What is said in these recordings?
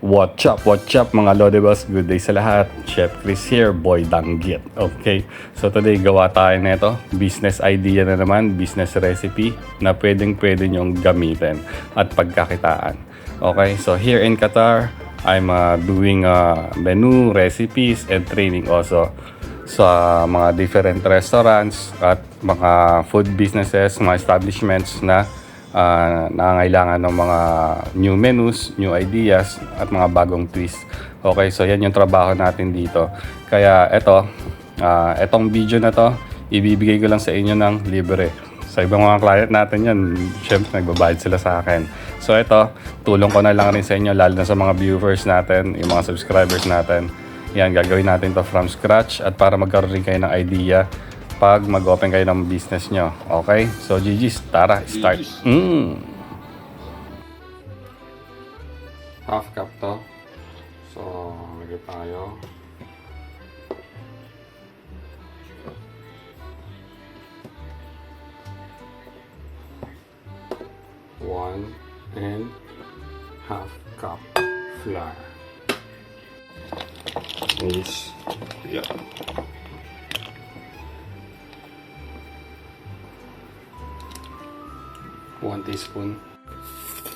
What's up mga Lodebos? Good day sa lahat. Chef Chris here, Boy Danggit. Okay, so today gawa tayo nito. Business idea na naman, business recipe na pwede nyong gamitin at pagkakitaan. Okay, so here in Qatar, I'm doing menu, recipes, and training also sa mga different restaurants at mga food businesses, mga establishments na nangangailangan ng mga new menus, new ideas at mga bagong twist. Okay, so yan yung trabaho natin dito. Kaya etong video na to, ibibigay ko lang sa inyo ng libre. Sa ibang mga client natin yan, syempre nagbabayad sila sa akin. So tulong ko na lang rin sa inyo, lalo na sa mga viewers natin, yung mga subscribers natin. Yan, gagawin natin to from scratch at para magkaroon rin kayo ng idea pag mag-open kayo ng business nyo. Okay? So, GG's, tara, start. Half cup to. So, lagay tayo. One and half cup flour. Is, yeah. 1 teaspoon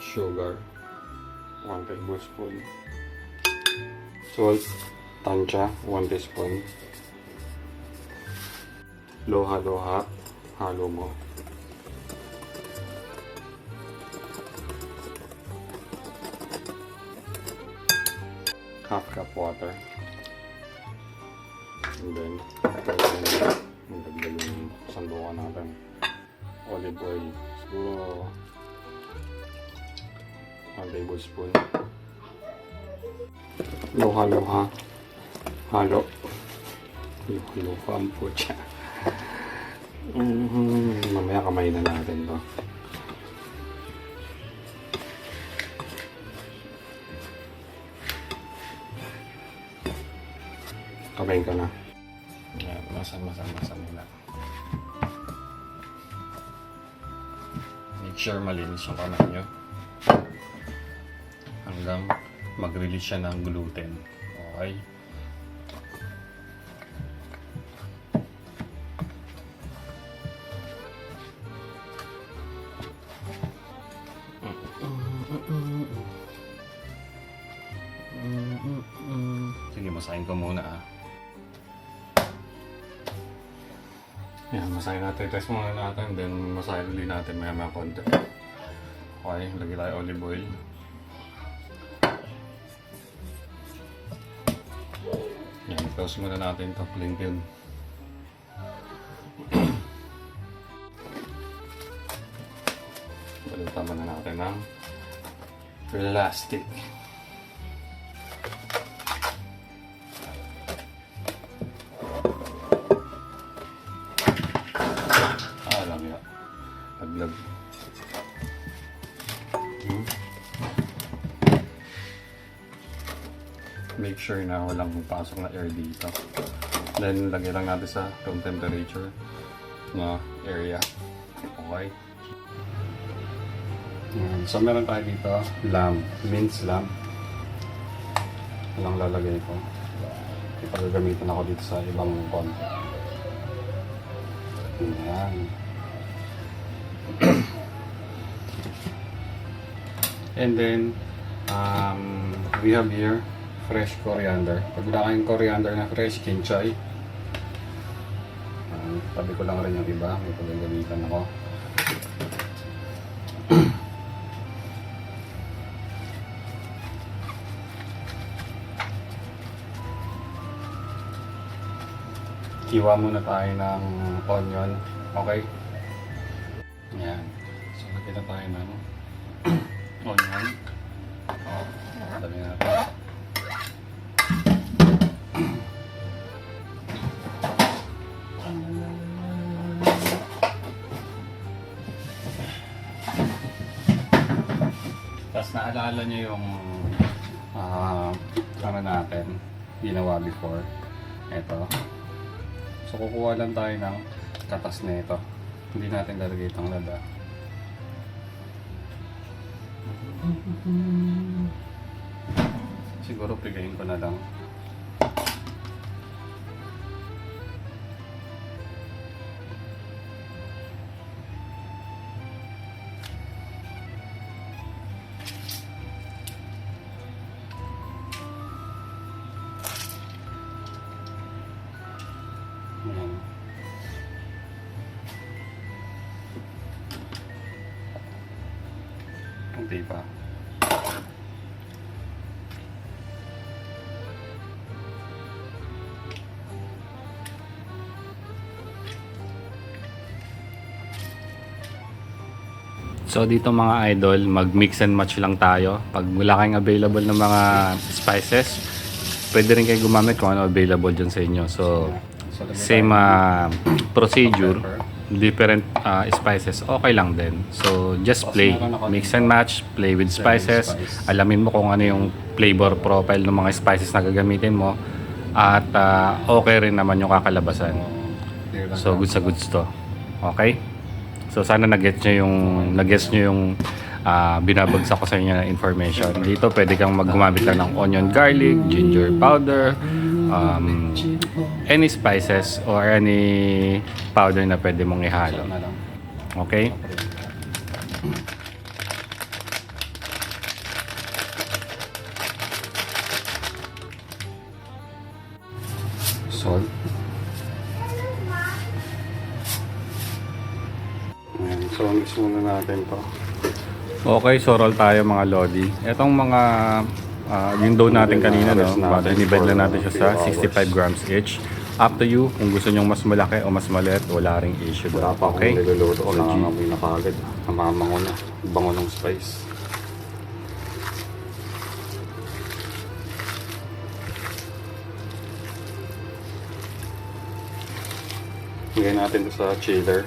sugar, 1 tablespoon salt, tansya, 1 teaspoon. Loha-loha, halo mo. Half cup water. And then, magdagdag yung sandukan natin. Olive oil. Siguro 1 tablespoon. Loha-loha. Halo. Loha ang putya. Mamaya kamay na natin to. Kamay ko na. Masan muna. Make sure malinis yung kamay nyo hanggang mag-release siya ng gluten. Okay? Sige, masahin ko muna Yan, masahin natin. Test muna natin, then masahin ulit natin maya konti. Okay, lagay tayo olive oil. Yan, close muna natin ito, link yun. Balutan muna natin ng plastic. Make sure na walang pasok na air dito. Then, lagay lang natin sa room temperature na area. Okay. So, meron tayo dito lamb, minced lamb. Walang lalagay ko. Ipagagamitan ako dito sa ibang konti. Ayan. And then, we have here fresh coriander. Pag wala kayong coriander na fresh, kinchay. Tabi ko lang rin yung iba. May paggagamitan ako. Kiwa muna tayo ng onion. Okay? Ayan. So, lagyan na tayo ng onion. Dami natin. Tapos naalala nyo yung ano natin ginawa before. Ito. So kukuha lang tayo ng katas na ito. Hindi natin lalagay itong lada. Siguro pigayin ko na lang. Ayan. Hindi pa. So dito mga idol, mag-mix and match lang tayo. Pag wala kayong available ng mga spices, pwede rin kayo gumamit kung ano available dyan sa inyo. So same procedure, different spices, okay lang din. So just play, mix and match, play with spices. Alamin mo kung ano yung flavor profile ng mga spices na gagamitin mo. At okay rin naman yung kakalabasan. So good sa goods to. Okay? So sana nag-gets nyo yung binabagsak ko sa inyo na information. Dito pwede kang gumamit lang ng onion, garlic, ginger powder, any spices or any powder na pwede mong ihalo. Okay? Salt. So, mix muna natin to. Okay, so roll tayo mga lodi. Etong mga, yung dough natin kanina, no? Dinibed lang natin siya sa 65 grams each. Up to you, kung gusto nyong mas malaki o mas maliit, wala ring issue doon. Okay? Niluluto ko, nangangamoy na kagad. Namamango na. Bango ng spice. Lagyan natin ito sa chiller.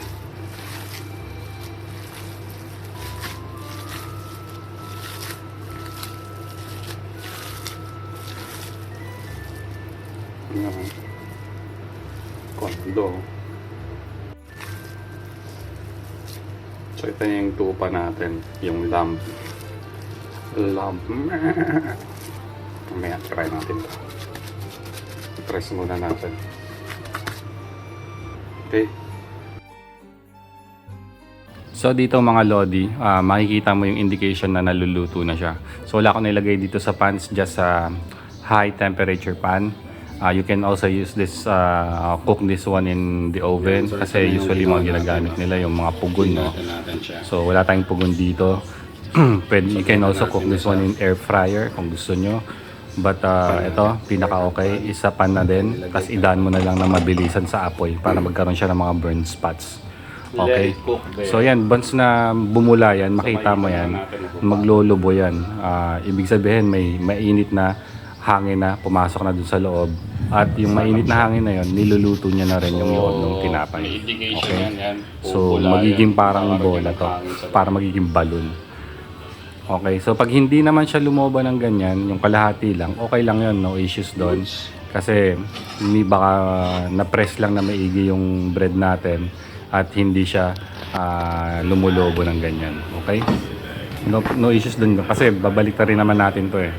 Kondo. So ito yung tupa natin, yung lamb. Mamaya try natin ito. Press muna natin. Okay. So dito mga lodi, makikita mo yung indication na naluluto na siya. So wala ko nilagay dito sa pans, just sa high temperature pan. You can also use this, cook this one in the oven kasi usually mga ginagamit nila yung mga pugon, no? So wala tayong pugon dito. You can also cook this one in air fryer kung gusto nyo. But ito, pinaka okay, isa pan na din. Kasi idaan mo na lang na mabilisan sa apoy para magkaroon siya ng mga burn spots. Okay. So yan, once na bumula yan, makita mo yan, maglulubo yan. Ibig sabihin may mainit na hangin na pumasok na dun sa loob. At yung mainit na hangin na yon, niluluto niya na rin yung loob ng tinapay. Okay? So magiging parang bola to, para magiging balon. Okay, so pag hindi naman siya lumobo ng ganyan, yung kalahati lang, okay lang yun, no issues doon. Kasi hindi baka na-press lang na maigi yung bread natin at hindi siya lumulobo ng ganyan. Okay? No issues doon kasi babalik na rin naman natin to eh.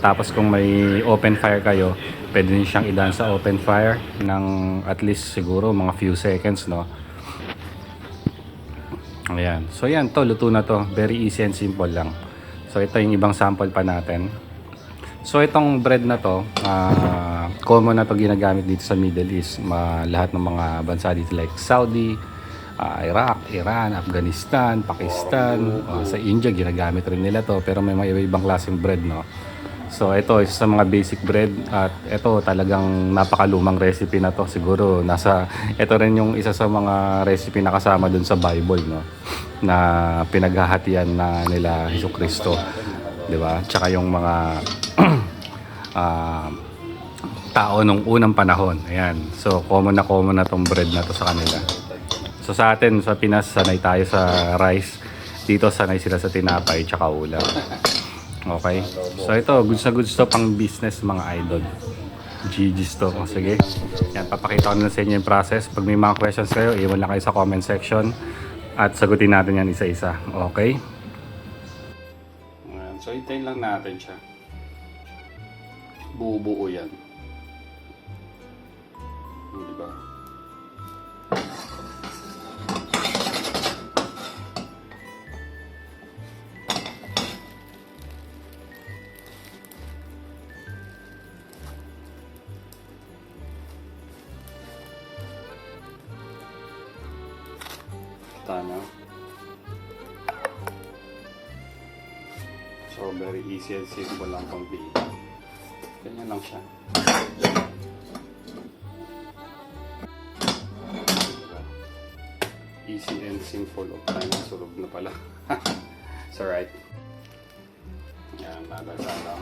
Tapos kung may open fire kayo, pwede nyo siyang idaan sa open fire ng at least siguro mga few seconds, no? Ayan. So yan, to luto na to. Very easy and simple lang. So ito yung ibang sample pa natin. So itong bread na to, common na to ginagamit dito sa Middle East. Lahat ng mga bansa dito like Saudi, Iraq, Iran, Afghanistan, Pakistan, sa India ginagamit rin nila to. Pero may mga ibang klaseng bread, no? So ito isa sa mga basic bread at ito talagang napakalumang recipe na to. Siguro ito rin yung isa sa mga recipe na kasama dun sa Bible, no? Na pinaghahatian na nila Jesucristo, 'di ba? Tsaka yung mga tao nung unang panahon. Ayan. So common na tong bread na to sa kanila. So sa atin sa Pinas sanay tayo sa rice. Dito sanay sila sa tinapay tsaka ulam. Okay. So ito, goods na goods to pang business mga idol. GG's to. O, sige. Yan, papakita ko na sa inyo yung process. Pag may mga questions kayo, iwan lang kayo sa comment section at sagutin natin yan isa-isa. Okay? Ayan, so hintayin lang natin siya. buo-buo yan. Diba? Tana. So, very easy and simple lang pang pilihan. Ganyan lang siya. Easy and simple. O, tayo nasurog na pala. It's alright. Yan, nalasa lang.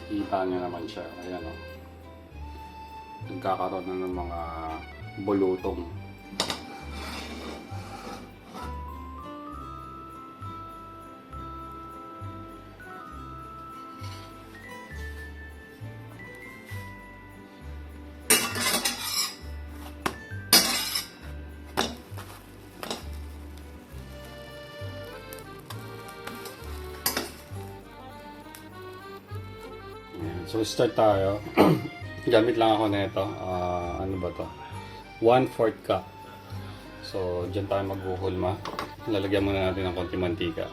Kita nyo naman siya. Ayan o. Nagkakaroon na ng mga bulutong. So start tayo. Gamit lang ako nito. Ano ba to? 1/4 cup. So dyan tayo maghuhulma. Lalagyan muna natin ng konti mantika.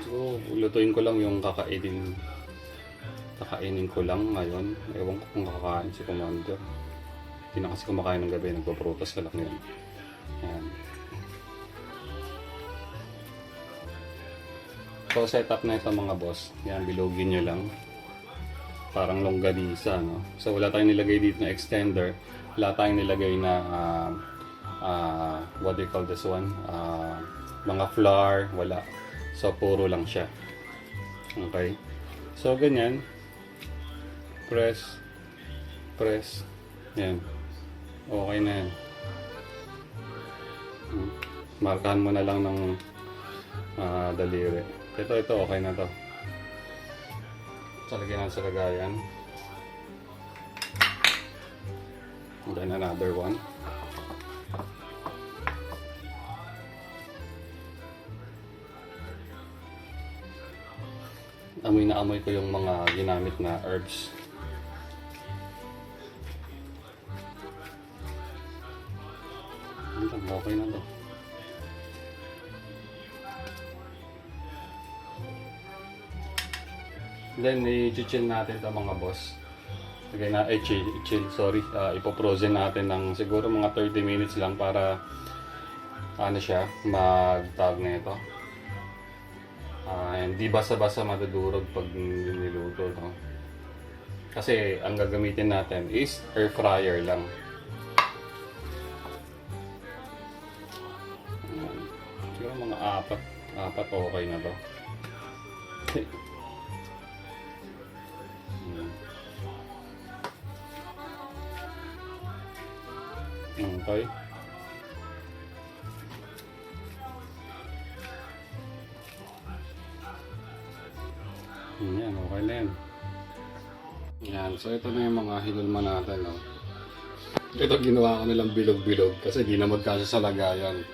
So lutuin ko lang yung kakainin ko lang ngayon. Ewan ko kung kakain si Commander. Hindi na kasi kumakain ng gabi. Nagpaprutas ka lang yan. Ayan. So setup na ito mga boss. Yan, bilogin nyo lang. Parang longganisa, no? So wala tayong nilagay dito na extender. Wala tayong nilagay na what do you call this one? Mga flour, wala. So puro lang siya. Okay. So ganyan. Press. Yan. Okay na yan. Markahan mo na lang ng daliri. Ito, okay na to. So, lagyan natin sa lagayan. And then another one. Amoy na amoy ko yung mga ginamit na herbs. Okay na to. Then, i-chill natin ito mga boss. Lagay na, ipo-frozen natin ng siguro mga 30 minutes lang para ano siya, mag-tag na ito. Hindi basa-basa madudurog pag niluto. No? Kasi ang gagamitin natin is air fryer lang. Siguro mga apat okay na to. Okay. Yan, okay na yan. Yan, so ito na yung mga hinulma natin. No? Ito ginawa ko nilang bilog-bilog kasi di na magkasya sa lagayan.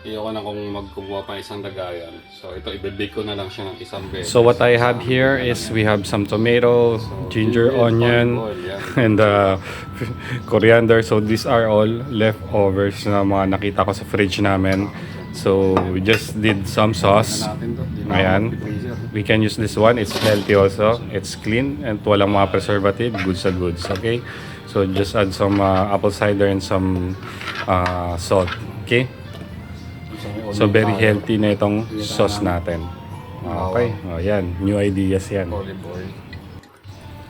Ayoko na kung magkukuha pa isang lagayan. So ito, ibibake ko na lang siya ng isang beses. So what I have here is we have some tomato, ginger, onion, and coriander. So these are all leftovers na mga nakita ko sa fridge namin. So we just did some sauce. Ayan. We can use this one. It's healthy also. It's clean and walang mga preservative. Goods sa goods. Okay? So just add some apple cider and some salt. Okay? So very healthy na itong sauce natin. Okay. O yan. New ideas yan.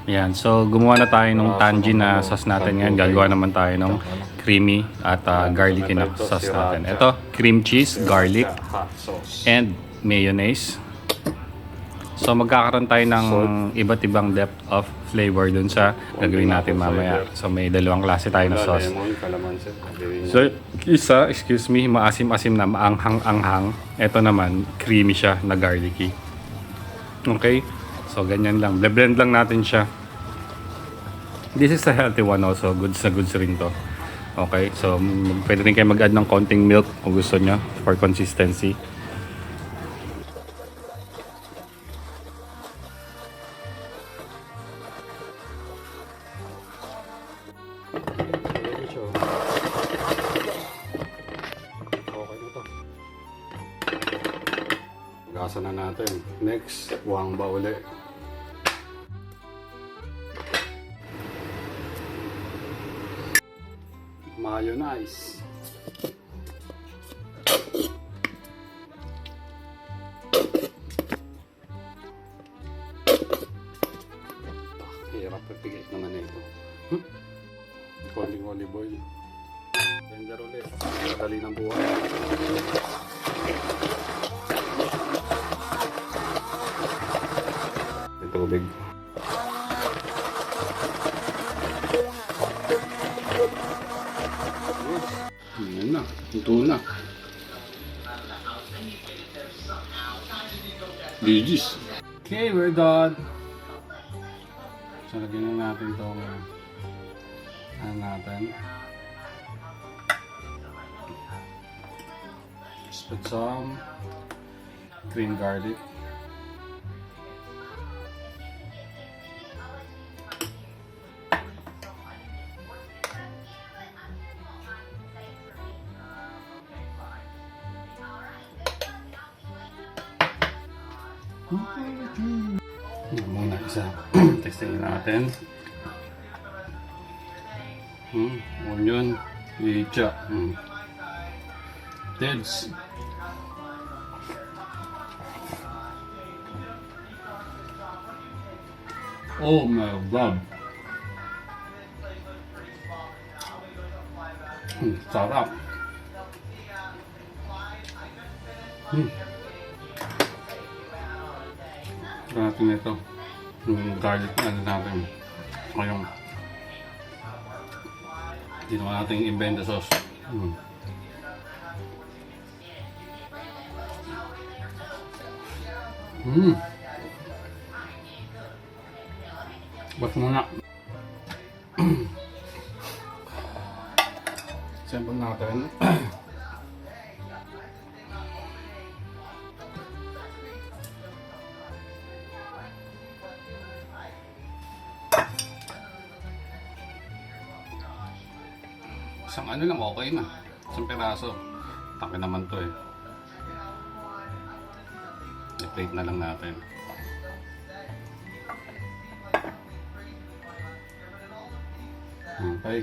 Yan. So gumawa na tayo ng tangy na sauce natin ngayon. Gagawa naman tayo ng creamy at garlicky na sauce natin. Ito, cream cheese, garlic, and mayonnaise. So magkakaroon tayo ng iba't ibang depth of flavor dun sa gagawin natin mamaya. So may dalawang klase tayo na sauce. So isa, excuse me, maasim-asim na, maanghang-anghang. Ito naman, creamy siya na garlicky. Okay? So ganyan lang. Blend lang natin siya. This is a healthy one also. Goods na goods rin to. Okay, so pwede rin kayo mag-add ng konting milk kung gusto nyo for consistency. Okay na to. Gasa na natin. Next, wang ba uli? Mayonnaise. Hirap pipigay naman na ito. Konting olive oil. Blender ulit. Dali ng buhay. May tubig. Ayan na. Ito na. Digis. Okay, we're done. So, lagyan na natin itong natin. Just put some green garlic. Muna isa. Testing natin. Onion, icha. Teds. Oh my God. Sarap. Natin ito yung garlic na natin ngayong ginawa natin yung inventa sauce. Bas muna. Sample natin. Isang ano lang, okay na. Isang peraso. Taki naman to eh. I-plate na lang natin. Okay.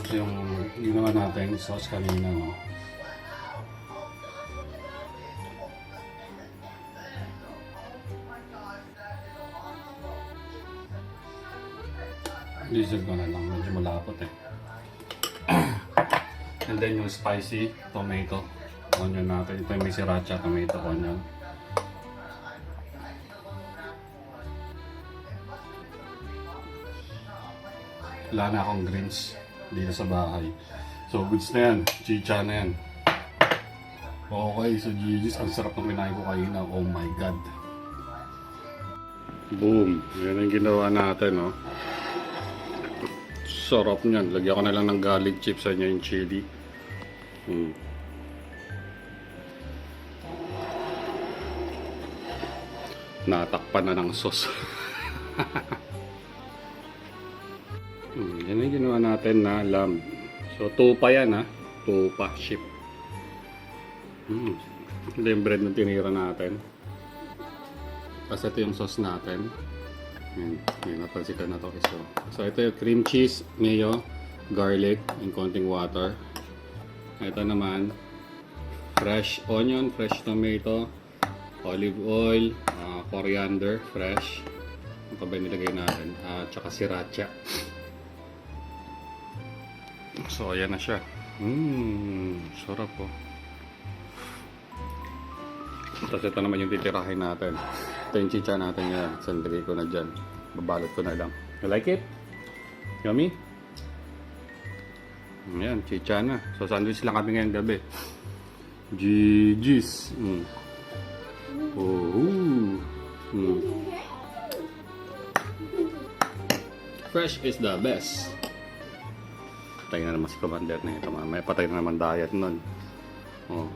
Ito yung ginawa natin sauce kanina, no? Diesel ko na lang, medyo malapot eh. And then yung spicy tomato onion natin. Ito yung may sriracha tomato onion. Wala na akong greens dito sa bahay. So goods na yan, chicha na yan. Okay, so GG's, ang sarap ng kinain ko kanina. Oh my God. Boom! Yan ang ginawa natin, no? Sarap niyan. Lagyan ko na lang ng garlic chips sa inyo yung chili. Natakpan na ng sauce. Yan ang ginawa natin na lamb. So, tupa yan ha. Tupa, sheep. Ito yung bread na tinira natin. Tapos ito yung sauce natin. Yan, napansikan na to. So ito yung cream cheese, mayo, garlic, and konting water. Ito naman, fresh onion, fresh tomato, olive oil, coriander, fresh. Ang pa ba nilagay natin? Tsaka sriracha. So ayan na siya. Sarap po. Tapos ito naman yung titirahin natin. Ito yung chicha natin yan. Sandali ko na dyan. Babalot ko na lang. You like it? Yummy? Ayan, chicha na. So sandwich lang kami ngayong gabi. GG's. Oh. Mm. Fresh is the best. Patay na naman si Commander na ito. May patay na naman diet nun. Oh.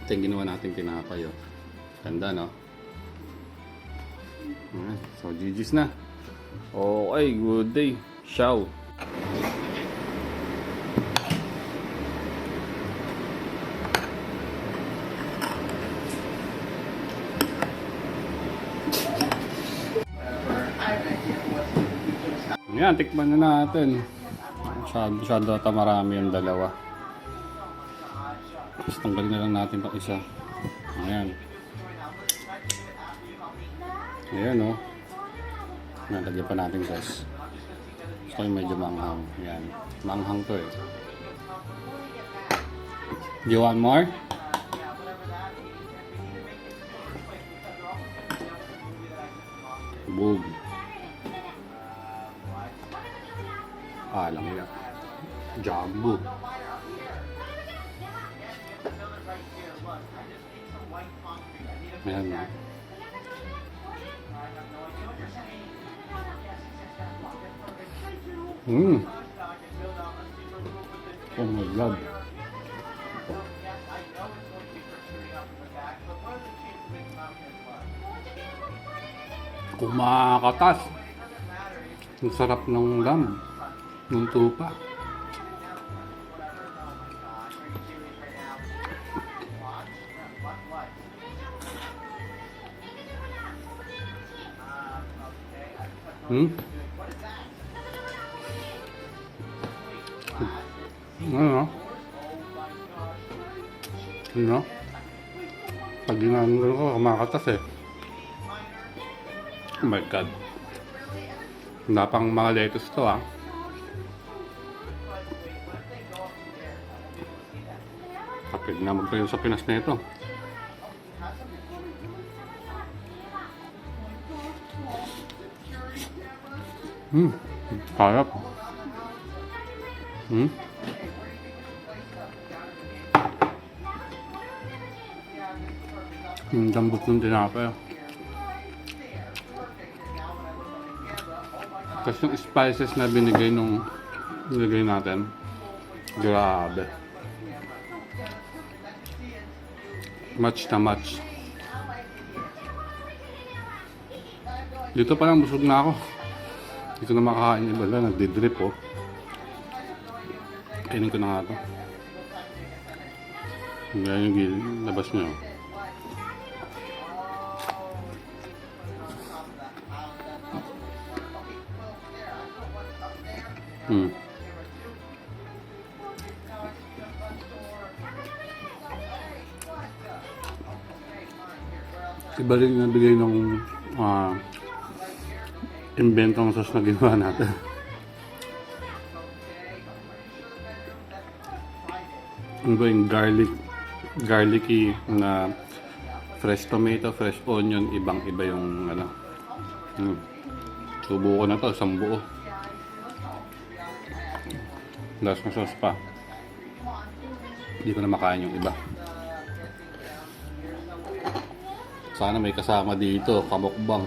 Ito yung ginawa natin tinapay. Oh. Ganda, no? So, GG's na. Okay, good day. Ciao. Yan, tikman na natin. Masyado ata marami yung dalawa. Tapos tanggalin na lang natin pa isa. Ayan. Ayan, oh. Nalagyan pa natin guys. Gusto yung medyo manghang. Ayan. Manghang to eh. Do you want more? Boom. Alam mo yan. Jumbo. Ayan na. Oh my God. Kumakatas. Ang sarap ng lamb. Ng tupa. Ano? Ano? Pag ginagawa ko, kumakatas eh. Oh my God. Wala pang mga lettuce to ah. Kapag na magtayo sa Pinas na ito. Harap. Ang dambot ng tinapay. Tapos yung spices na binigay natin. Grabe. Match na match. Dito pa lang busog na ako. Dito na makakain iba lang. Nagdidrip oh. Kainin ko na nga ito. Ganyan yung labas niya. Iba rin yung nabigay ng inventong sauce na ginawa natin. Ano ba yung garlicky na fresh tomato, fresh onion, ibang-iba yung ano. Subo ko na to, isang buo. Last na sauce pa. Hindi ko na makain yung iba. Sana may kasama dito, kamukbang.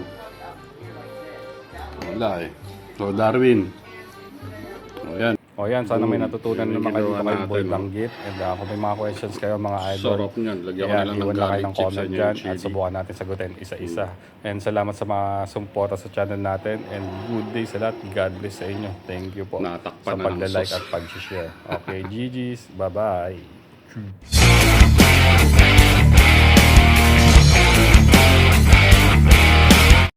Wala eh. So Darwin. O yan. O yan, sana may natutunan naman kayo dito kay Boy Danggit. And kung may mga questions kayo mga idol. Sarap niyan. Lagyan ko na lang ng garlic chips sa inyo. At subukan natin sagutin isa-isa. And salamat sa mga sumporta sa channel natin. And good day sa lahat. God bless sa inyo. Thank you po sa pagla-like at pag-share. Okay, GG's. Bye-bye.